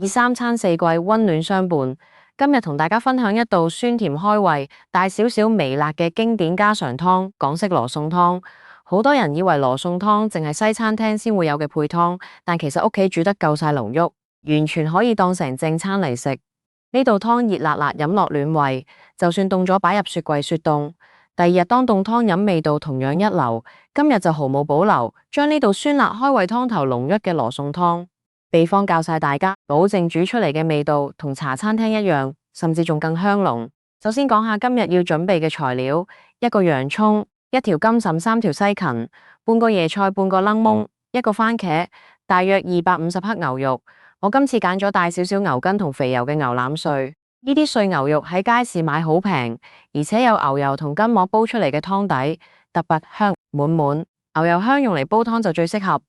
以三餐四季溫暖相伴。今日同大家分享一道酸甜開胃、帶少少微辣嘅經典家常湯——港式羅宋湯。好多人以為羅宋湯淨係西餐廳先會有嘅配湯，但其實屋企煮得夠晒濃郁，完全可以當成正餐嚟食。呢道湯熱辣辣，飲落暖胃，就算凍咗擺入雪櫃雪凍，第二日當凍湯飲，味道同樣一流。今日就毫無保留，將呢道酸辣開胃湯頭濃郁嘅羅宋湯秘方教晒大家，保證煮出嚟嘅味道同茶餐廳一樣，甚至仲更香濃。首先講下今日要準備嘅材料：一個洋蔥，一條金腎，三條西芹，半個椰菜，半個檸檬，一個番茄，大約250克牛肉。我今次揀咗大少少牛筋同肥油嘅牛腩碎。呢啲碎牛肉喺街市買好平，而且有牛油同筋膜煲出嚟嘅湯底，特別香滿滿。牛油香用嚟煲湯就最適合。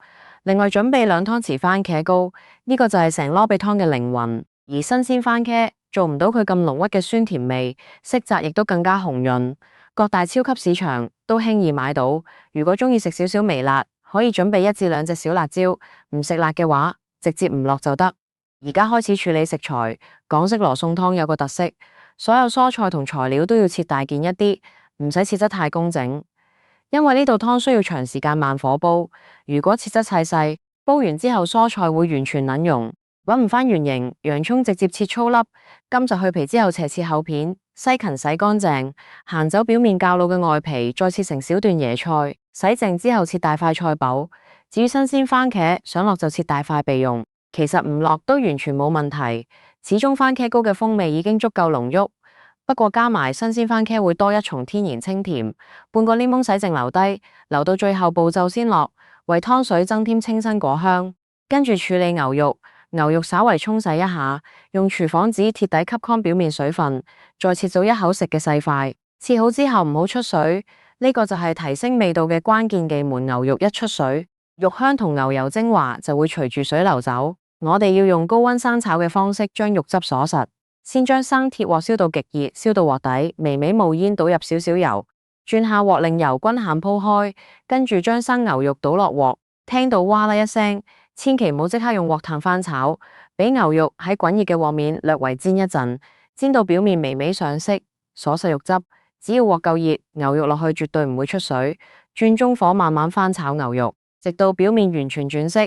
另外準備2湯匙番茄膏，呢個就係成鍋秘湯嘅靈魂。而新鮮番茄做唔到佢咁濃郁嘅酸甜味，色澤亦都更加紅潤。各大超級市場都輕易買到。如果中意食少少微辣，可以準備1至2隻小辣椒。唔食辣嘅話，直接唔落就得。而家開始處理食材。港式羅宋湯有個特色，所有蔬菜同材料都要切大件一啲，唔使切得太工整。因為呢道湯需要長時間慢火煲，如果切得太細，煲完之後蔬菜會完全撚溶，揾唔返原形。洋蔥直接切粗粒，金就去皮之後斜切厚片，西芹洗乾淨，行走表面較老嘅外皮，再切成小段椰菜，洗淨之後切大塊菜脯。至於新鮮番茄，想落就切大塊備用，其實唔落都完全冇問題。始終番茄膏嘅風味已經足夠濃郁。不過加埋新鮮番茄會多一重天然清甜。半個檸檬洗淨留低，留到最後步驟先落，為湯水增添清新果香。跟住處理牛肉，牛肉稍為沖洗一下，用廚房紙貼底吸乾表面水分，再切到一口食嘅細塊。切好之後唔好出水，呢個就係提升味道嘅關鍵技門。牛肉一出水，肉香同牛油精華就會隨住水流走。我哋要用高溫生炒嘅方式將肉汁鎖實。先將生鐵鑊燒到極熱，燒到鑊底微微冒煙，倒入少少油，轉下鑊令油均限鋪開，跟住將生牛肉倒落鑊，聽到嘩啦一聲，千祈唔好即刻用鑊炭翻炒，俾牛肉喺滾熱嘅鑊面略為煎一陣，煎到表面微微上色，鎖實肉汁。只要鑊夠熱，牛肉落去絕對唔會出水，轉中火慢慢翻炒牛肉，直到表面完全轉色，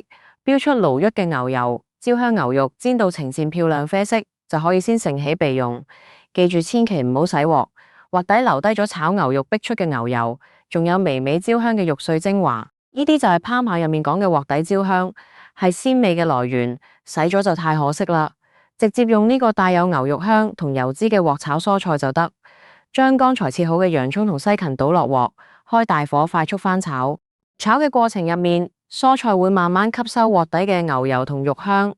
飆出濃郁嘅牛油，焦香牛肉煎到呈現漂亮啡色，就可以先盛起備用。記住千祈唔好洗鑊，鑊底留低咗炒牛肉逼出嘅牛油，仲有微微焦香嘅肉碎精華。呢啲就係烹飪入面講嘅鑊底焦香，係鮮味嘅來源。洗咗就太可惜啦，直接用呢個帶有牛肉香同油脂嘅鑊炒蔬菜就得。將剛才切好嘅洋蔥同西芹倒落鑊，開大火快速翻炒。炒嘅過程入面，蔬菜會慢慢吸收鑊底嘅牛油同肉香。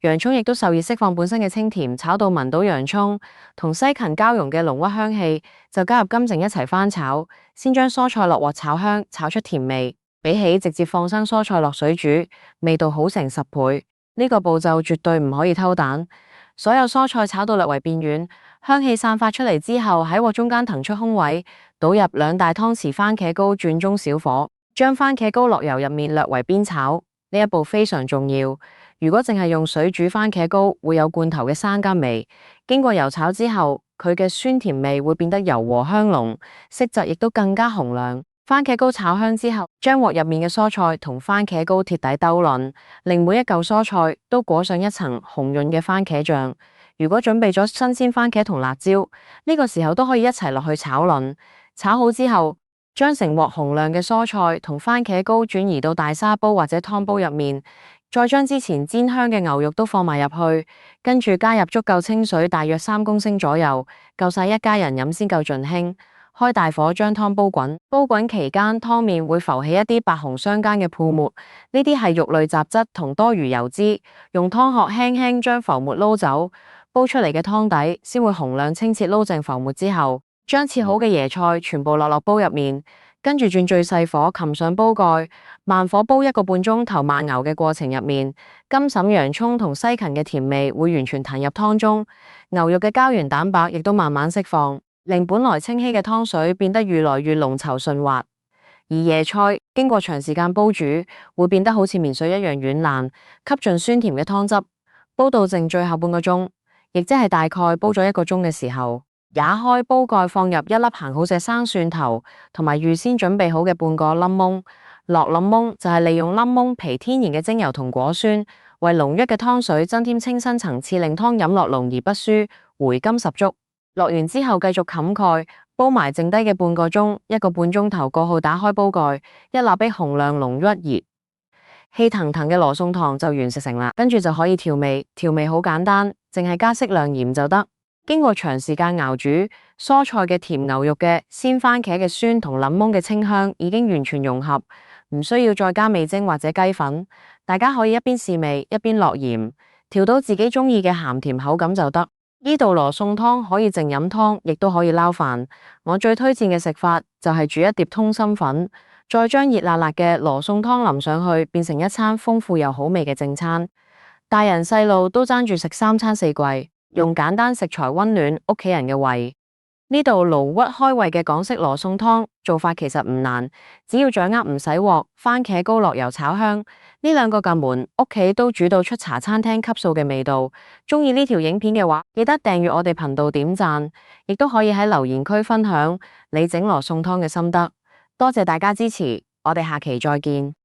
洋蔥亦都受熱釋放本身嘅清甜，炒到聞到洋蔥同西芹交融嘅濃郁香氣，就加入金桔一齊翻炒。先將蔬菜落鑊炒香，炒出甜味，比起直接放生蔬菜落水煮，味道好成10倍。呢個步驟絕對唔可以偷蛋。所有蔬菜炒到略為變軟，香氣散發出嚟之後，喺鑊中間騰出空位，倒入2大湯匙番茄膏，轉中小火，將番茄膏落油入面略為煸炒。呢一步非常重要。如果淨係用水煮番茄膏，會有罐頭嘅生甘味。經過油炒之後，佢嘅酸甜味會變得柔和香濃，色澤亦都更加紅亮。番茄膏炒香之後，將鑊入面嘅蔬菜同番茄膏貼底兜勻，令每一嚿蔬菜都裹上一層紅潤嘅番茄醬。如果準備咗新鮮番茄同辣椒，呢個時候都可以一齊落去炒勻。炒好之後，將成鑊紅亮嘅蔬菜同番茄膏轉移到大砂煲或者湯煲入面，再將之前煎香嘅牛肉都放埋入去，跟住加入足夠清水，大約3公升左右，夠晒一家人飲先夠盡興。開大火將湯煲滾，煲滾期間湯面會浮起一啲白紅相間嘅泡沫，呢啲係肉類雜質同多餘油脂，用湯殼輕輕將浮沫撈走，煲出嚟嘅湯底先會紅亮清澈。撈淨浮沫之後，將切好嘅椰菜全部落煲入面，跟住轉最細火冚上煲蓋，慢火煲1個半鐘頭。燜牛嘅過程入面，金腎、洋蔥同西芹嘅甜味會完全騰入湯中，牛肉嘅膠原蛋白亦都慢慢釋放，令本來清稀嘅湯水變得越來越濃稠順滑。而椰菜經過長時間煲煮，會變得好似綿絮一樣軟爛，吸盡酸甜嘅湯汁。煲到剩最後半個鐘，亦即係大概煲咗1個鐘嘅時候，打開煲蓋，放入1粒行好隻生蒜頭，同埋預先準備好嘅半個檸檬。落檸檬就係利用檸檬皮天然嘅精油同果酸，為濃郁嘅湯水增添清新層次，令湯飲落濃而不輸，回甘十足。落完之後繼續冚蓋，煲埋剩低嘅半個鐘，1個半鐘頭過後打開煲蓋，一蠟杯紅亮濃郁熱氣騰騰嘅羅宋湯就完成啦。跟住就可以調味，調味好簡單，淨係加適量鹽就得。經過長時間熬煮，蔬菜嘅甜、牛肉嘅鮮、番茄嘅酸同檸檬嘅清香已經完全融合，唔需要再加味精或者雞粉。大家可以一邊試味一邊落鹽，調到自己中意嘅鹹甜口感就得。呢道羅宋湯可以淨飲湯，亦都可以撈飯。我最推薦嘅食法就係煮一碟通心粉，再將熱辣辣嘅羅宋湯淋上去，變成一餐豐富又好味嘅正餐。大人細路都爭住食3餐4季，用簡單食材溫暖屋企人嘅胃。呢道蘆葦開胃嘅港式羅宋湯做法其實唔難，只要掌握唔洗鑊、番茄膏落油炒香，呢2個撳門屋企都煮到出茶餐廳級數嘅味道。鍾意呢條影片嘅話，記得訂閱我哋頻道點讚，亦都可以喺留言區分享你整羅宋湯嘅心得。多謝大家支持，我哋下期再見。